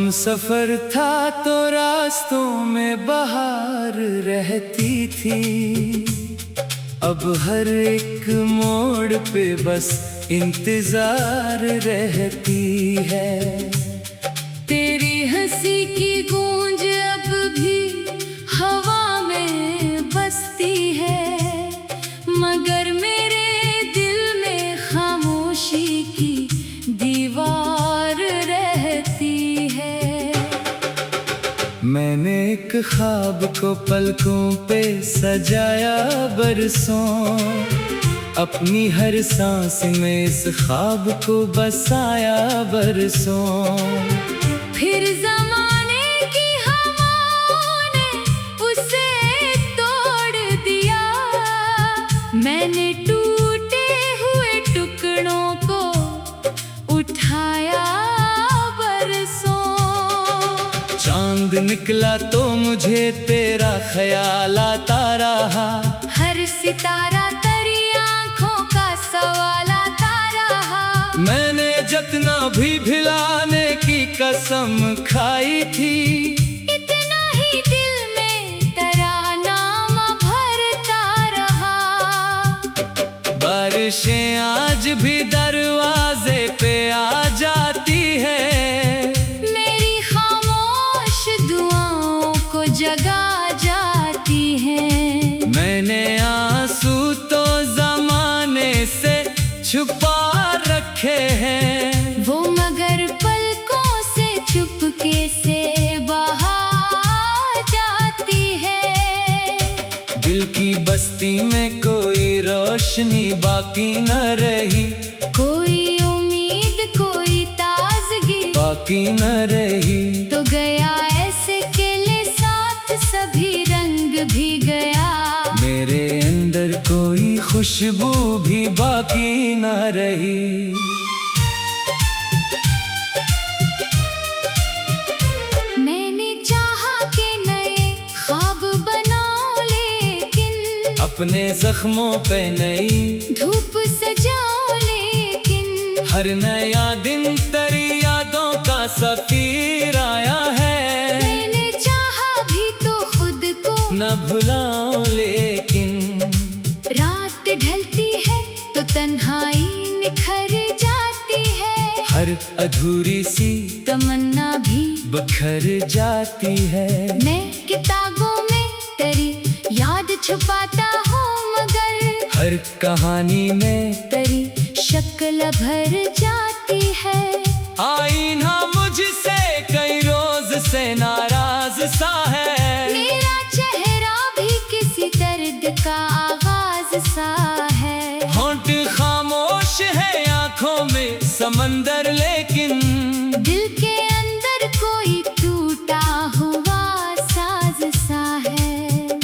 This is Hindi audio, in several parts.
हम सफर था तो रास्तों में बहार रहती थी, अब हर एक मोड़ पे बस इंतजार रहती है। तेरी हंसी की गूंज अब भी हवा में बसती है, मगर मेरे दिल में खामोशी की दीवार रहती है। मैंने एक ख्वाब को पलकों पे सजाया बरसों, अपनी हर सांस में इस ख्वाब को बसाया बरसों। फिर ज़माने की हवाओं ने उसे तोड़ दिया, मैंने टूटे हुए टुकड़ों को उठाया बरसों। चांद निकला तो मुझे तेरा ख्याल आता रहा, हर सितारा तेरी आंखों का सवाल आता रहा। मैंने जितना भी भिलाने की कसम खाई थी, इतना ही दिल में तेरा नाम भरता रहा। बारिशें आज भी दरवाजे पे आ जाती है, मेरी खामोश दुआओं को जगा जाती हैं। मैंने आंसू तो ज़माने से छुपा रखे हैं, वो मगर पलकों से चुपके से बहा जाती है। दिल की बस्ती में कोई रोशनी बाकी न रही, कोई उम्मीद कोई ताजगी बाकी न रही। तो गया ऐसे केले साथ सभी रंग भी गया, मेरे अंदर कोई खुशबू भी बाकी न रही। मैंने चाहा कि नए ख्वाब बनाऊं, लेकिन अपने जख्मों पे नई धूप सजाऊं, लेकिन हर नया दिन तेरी यादों का सफीर आया है। मैंने चाहा भी तो खुद को न भुलाऊं, लेकिन रात ढलती है तो तन्हाई निखर जाती है, हर अधूरी सी तमन्ना भी बखर जाती है। मैं किताबों में तेरी याद छुपाता हूँ, मगर हर कहानी में तेरी शक्ल भर जाती है। आईना मुझसे कई रोज से नाराज सा है, मेरा चेहरा भी किसी दर्द का आगाज सा है। होंठ खामोश है आंखों में समंदर, लेकिन दिल के अंदर कोई टूटा हुआ साज सा है।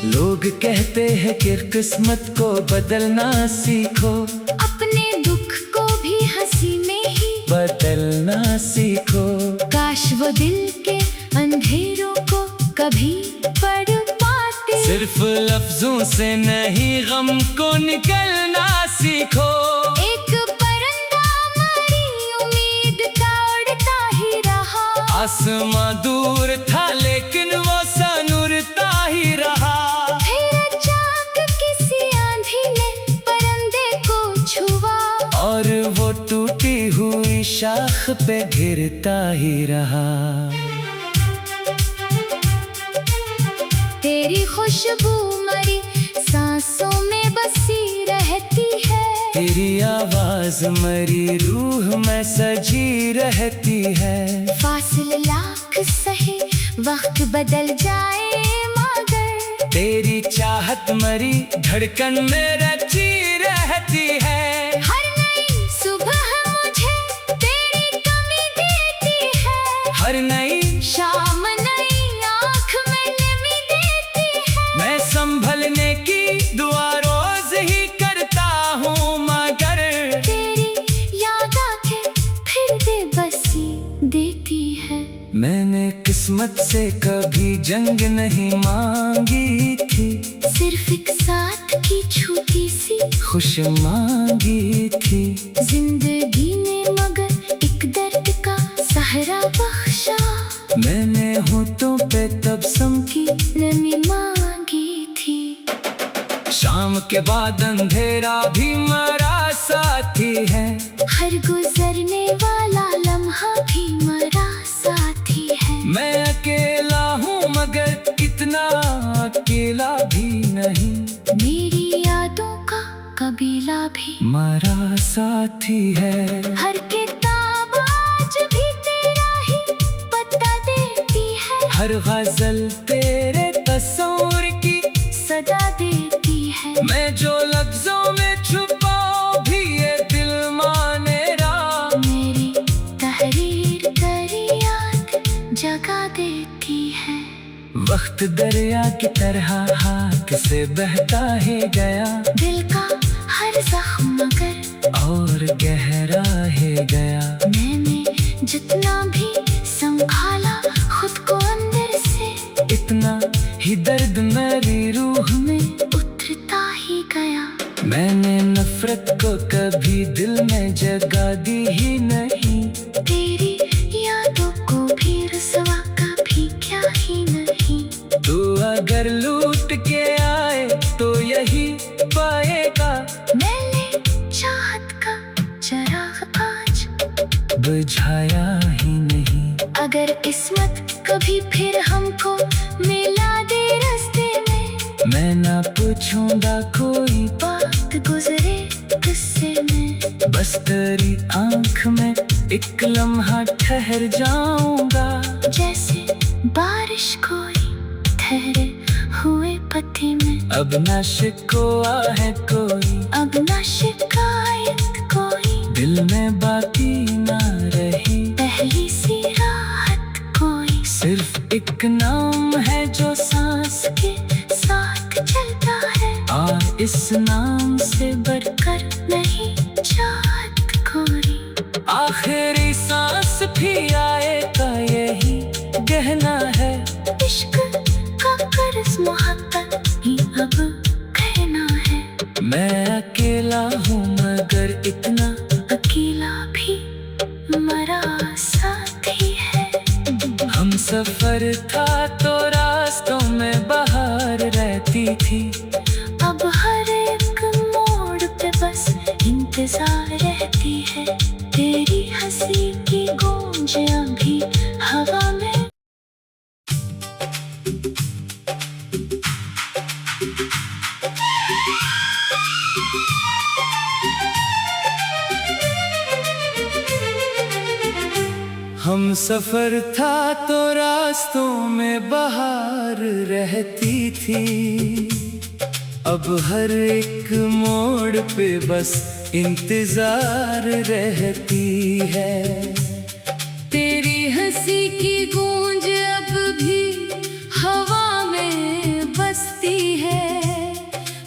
लोग कहते हैं कि किस्मत को बदलना सीखो, अपने दुख को भी हंसी में ही बदलना सीखो। काश वो दिल के अंधेरों को कभी पढ़ पाते, सिर्फ लफ्जों से नहीं गम को निकलना सीखो। एक परिंदा मरी उम्मीद का उड़ता ही रहा, आसमां दूर था लेकिन वो सनूरता ही रहा। फिर अचानक किसी आंधी ने परिंदे को छुआ, और वो टूटी हुई शाख पे गिरता ही रहा। तेरी खुशबू मरी सांसों में बसी रहती है, तेरी आवाज मरी रूह में सजी रहती है। फासिले लाख सहे वक्त बदल जाए, मगर तेरी चाहत मरी धड़कन में रची रहती है। हर नई सुबह मुझे तेरी कमी देती है, हर नई शाम नई आँख में नमी देती है। मैं संभलने की दुआ रोज ही करता हूँ, मगर तेरी याद आके फिर बेबसी देती है। मैंने किस्मत से कभी जंग नहीं मांगी थी, सिर्फ एक साथ की छोटी सी खुश मांगी थी। जिंदगी ने मगर एक दर्द का सहारा मैंने होठों पे तबस्सुम की नमी मांगी थी। शाम के बाद अंधेरा भी मेरा साथी है, हर गुजरने वाला लम्हा भी मेरा साथी है। मैं अकेला हूँ मगर इतना अकेला भी नहीं, मेरी यादों का कबीला भी मेरा साथी है। हर किताब आज भी तेरा ही पता देती है, हर गजल तेरे तस्वीर की सदा देती है। मैं जो लफ्जों में छुपाऊं भी ये दिल मानेरा, मेरी तहरीर तेरी याद जगा देती है। वक्त दरिया की तरह हाथ से बहता है गया, दिल का हर जख्म मगर और गहरा है गया। मैंने जितना भी संभाला खुद को अंदर से, इतना ही दर्द मेरी रूह में उतरता ही गया। मैंने नफरत को कभी दिल में जगा दी ही नहीं, तेरी यादों को भी रसवा कभी क्या ही नहीं। तू अगर लूट के आए तो यही पाएगा, मैंने चाहत का चराग आज बुझाया ही नहीं। अगर किस्मत कभी फिर हमको मिला दे रास्ते में, मैं ना पूछूंगा कोई वक्त गुजरे किस्से में, बस तेरी आंख में एक लम्हा ठहर जाऊंगा। जैसे बारिश कोई ठहरे हुए पत्ती में, अब ना शिकवा है कोई, अब न शिकायत कोई, दिल में बाकी ना रही पहली सी राहत कोई। सिर्फ एक नाम है जो सांस के साथ चलता है, और इस नाम से बढ़कर नहीं चाहत कोई। आखिरी सांस भी आएगा यही कहना है, इश्क का कर्ज मोहब्बत ही अब कहना है। मैं अकेला हूँ मगर इतना अकेला भी मेरा साथी है। हम सफर था तो रास्तों में बहार रहती थी, अब हर एक मोड़ पे बस इंतजार रहती है। तेरी हंसी की गूंज अभी हवा में। हम सफर था तो रास्तों में बहार रहती थी, अब हर एक मोड़ पे बस इंतजार रहती है। तेरी हंसी की गूंज अब भी हवा में बसती है,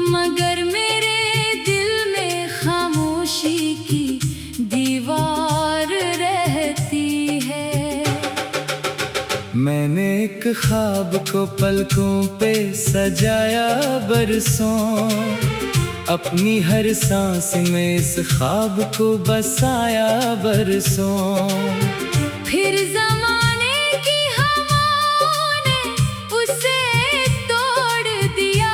मगर मेरे दिल में खामोशी की दीवार रहती है। मैंने एक ख्वाब को पलकों पे सजाया बरसों, अपनी हर सांस में इस ख्वाब को बसाया बरसों। फिर जमाने की हवाओं ने उसे तोड़ दिया,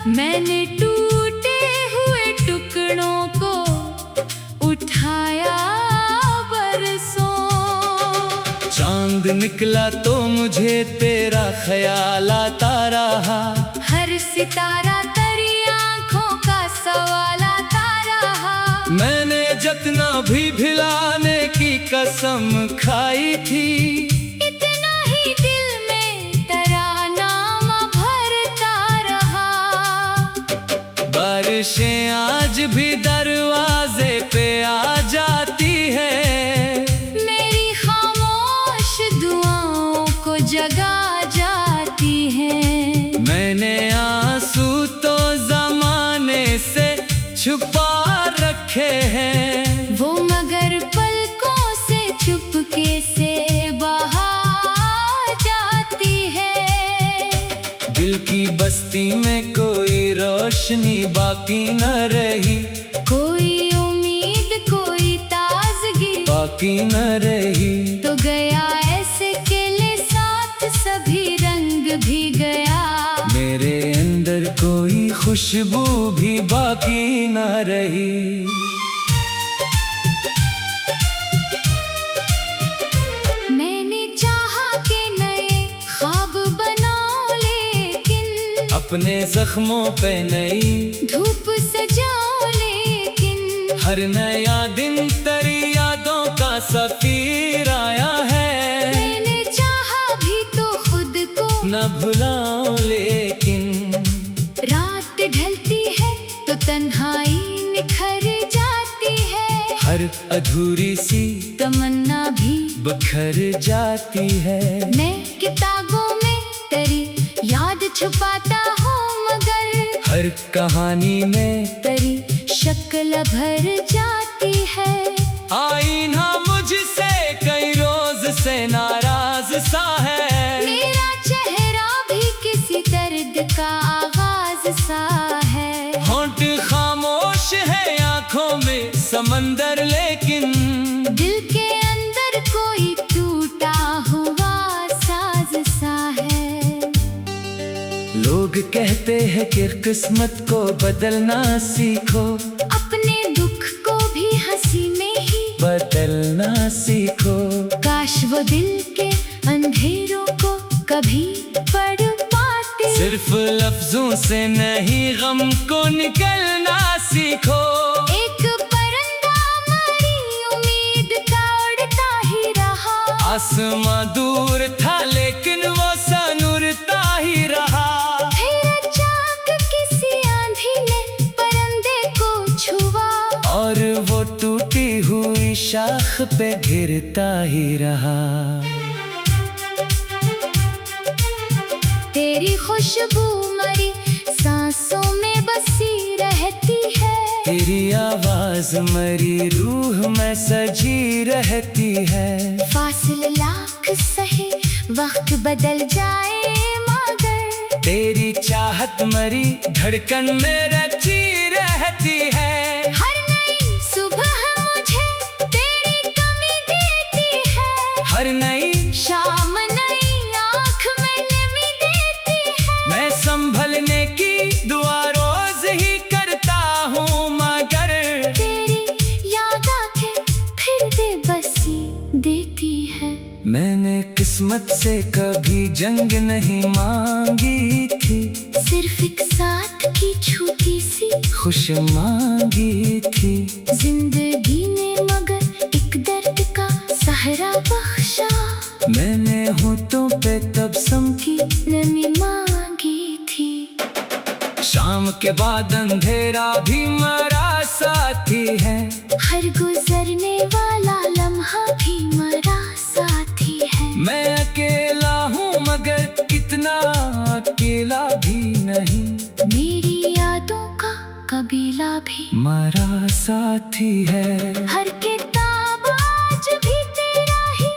मैंने टूटे हुए टुकड़ों को उठाया बरसों। चांद निकला तो मुझे तेरा ख्याल आता रहा, हर सितारा तेरी आंखों का सवाल आता रहा। मैंने जितना भी भिलाने की कसम खाई थी, इतना ही दिल में तेरा नाम भरता रहा। बारिशें आज भी दरवाजे पे आ जाती है, मेरी खामोश दुआओं को जगा जाती हैं। मैंने आंसू तो जमाने से छुपा रखे हैं, वो मगर पलकों से चुपके से बहा जाती है। दिल की बस्ती में कोई रोशनी बाकी न रही, कोई उम्मीद कोई ताजगी बाकी न रही। तो गया ऐसे के खुशबू भी बाकी न रही। मैंने चाहा कि नए ख्वाब बनाओ, लेकिन अपने जख्मों पे नई धूप सजाओ, लेकिन हर नया दिन तेरी यादों का सफीर आया है। मैंने चाहा भी तो खुद को न भुलाओ, लेकिन रात ढलती है तो तन्हाई निखर जाती है। हर अधूरी सी तमन्ना भी बिखर जाती है। मैं किताबों में तेरी याद छुपाता हूँ, मगर हर कहानी में तेरी शक्ल भर जाती है। आईना मुझसे कई रोज से नाराज सा है। मेरा चेहरा भी किसी दर्द का आगाज सा है। होंठ खामोश है, आंखों में समंदर, लेकिन दिल के अंदर कोई टूटा हुआ साज सा है। लोग कहते हैं कि किस्मत को बदलना सीखो, अपने दुख को भी हंसी में ही बदलना सीखो। काश वो दिल के अंधेरों को कभी पढ़ पाते। सिर्फ लफ्जों से नहीं, गम को निकलना सीखो। एक परिंदा हमारी उम्मीद का उड़ता ही रहा। आसमां दूर था लेकिन वो सनूरता ही रहा। फिर अचानक किसी आंधी ने परिंदे को छुआ, और वो टूटी हुई शाख पे गिरता ही रहा। तेरी खुशबू मरी सांसों में बसी रहती है। तेरी आवाज मरी रूह में सजी रहती है। फासले लाख सही वक्त बदल जाए, मगर तेरी चाहत मरी धड़कन में रची रहती है। हर नई सुबह मुझे तेरी कमी देती है। हर नई शाम नई आँख में नमी देती है। मैं संभलने की दुआ रोज ही करता हूँ, मगर तेरी याद आके फिर बेबसी देती है। मैंने किस्मत से कभी जंग नहीं मांगी थी, सिर्फ एक साथ की छोटी सी खुश मांगी थी। जिंदगी ने मगर एक दर्द का सहारा बख्शा। मैंने होठों पे तबस्सुम की नमी मांगी थी। शाम के बाद अंधेरा भी मेरा साथी है। हर गुजरने वाला लम्हा भी मेरा साथी है। मैं अकेला हूँ मगर कितना अकेला भी नहीं। मेरी यादों का कबीला भी मेरा साथी है। हर किताब आज भी तेरा ही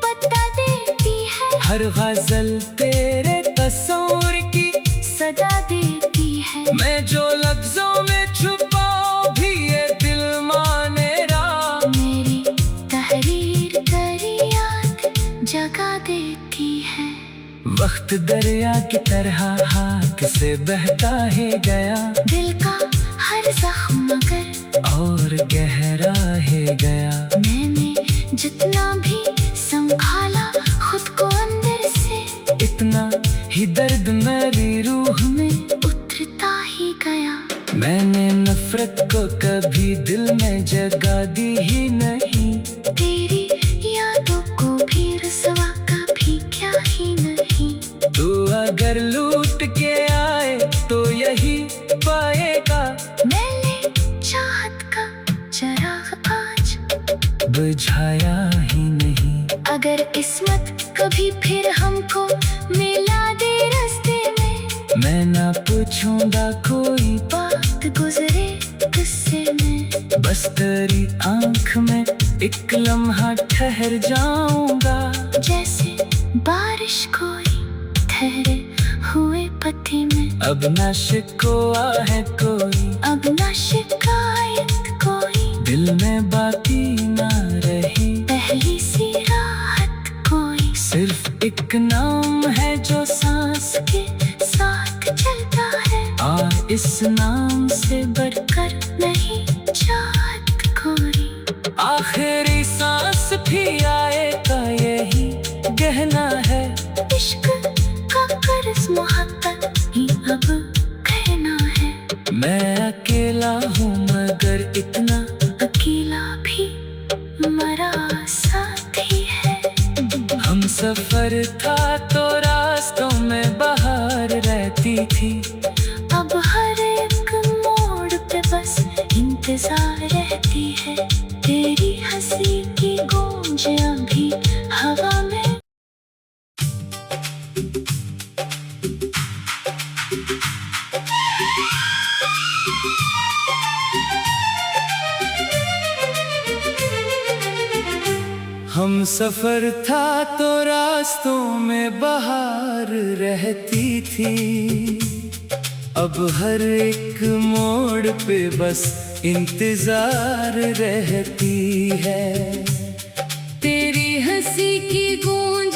पता देती है। हर गजल तेरे तस्वीर की सदा देती है। मैं जो लफ्जों में छुपाऊं भी ये दिल मानेरा। मेरी तहरीर तेरी याद जगा देती है। वक्त दरिया की तरह हाथ से बहता ही गया। दिल का हर जख्म मगर और गहरा ही गया। मैंने जितना भी संभाला खुद को अंदर से, इतना ही दर्द मेरी रूह में उतरता ही गया। मैंने नफरत को कभी दिल में जगा दी ही नहीं। तेरी यादों को भी रसवा कभी क्या ही नहीं। तू अगर लूट के आए तो यही पाएगा। मैंने चाहत का चराग आज बुझाया ही नहीं। अगर किस्मत कभी फिर हमको मिला दे रास्ते में, मैं ना पूछूंगा कोई वक्त गुजरे किस्से में। बस तेरी आंख में एक लम्हा ठहर जाऊंगा। जैसे बारिश कोई ठहरे हुए पत्ती में। अब ना शिकवा है कोई, अब न शिकायत कोई। दिल में बाकी ना रही पहली सी राहत कोई। सिर्फ एक नाम है जो सांस के साथ चलता है। आ इस नाम से बढ़कर नहीं चाहत कोई। आखिरी सांस भी आए का यही गहना है। इश्क का कर्ज मोहब्बत ही अब कहना है। मैं अकेला हूँ मगर इतना अकेला भी मरा साथी है। हम सफर था तो रास्तों में बहार रहती थी। अब हर एक मोड़ पे बस इंतजार रहती है। तेरी हंसी की गूंज अभी हवा में। हम सफर था तो रास्तों में बहार रहती थी। अब हर एक मोड़ पे बस इंतजार रहती है। तेरी हंसी की गूंज